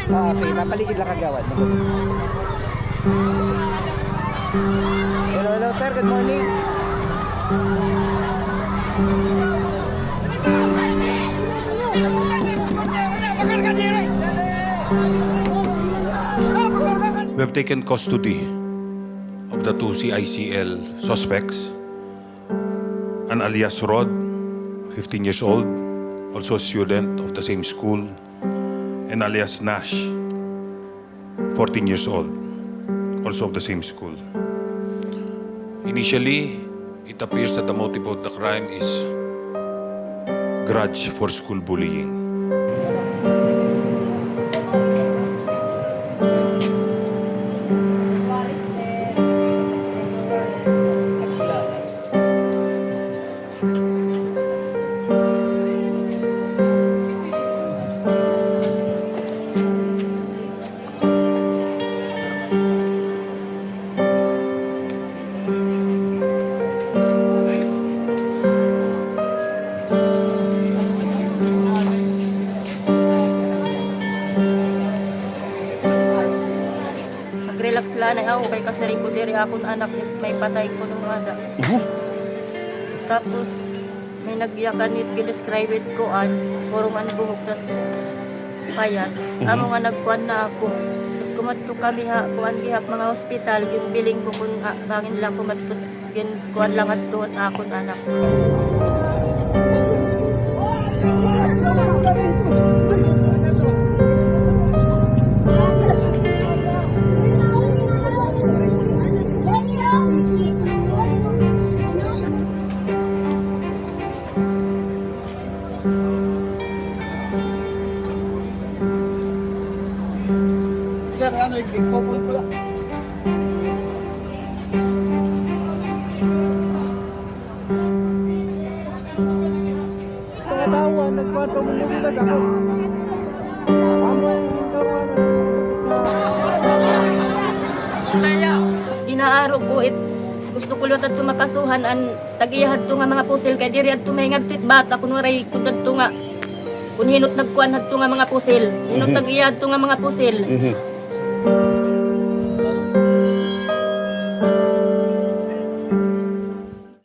Okay, mapaligid lang kagawad. Hello, hello sir, good morning. We have taken custody of the two CICL suspects, an alias Rod, 15 years old, also a student of the same school, and alias Nash, 14 years old, also of the same school. Initially, it appears that the motive of the crime is grudge for school bullying. Relax lang na ako kay kasi rin ko diri akong anak may patay ko nung ada. Tapos may nagyakan it gi-describe it ko an puro man buhok tas payat. Amo nga nagkuan na ako. Tapos kumadto kami ha kuan gihap mga ospital yung biling ko kun bangin lang kumadto gin kuan lang at doon akong anak. Sir, ano, ipopon ko lang. Pangatawa, nagkwato mo yung lag ako. Dinaaro ko it gusto ko lutat tumakasuhan an tagiyahad to nga mga pusil kay diri adto may ngagtit bata kunwari tudad to nga kun hinot nagkuan hadto nga mga pusil hinot tagiyahad to nga mga pusil.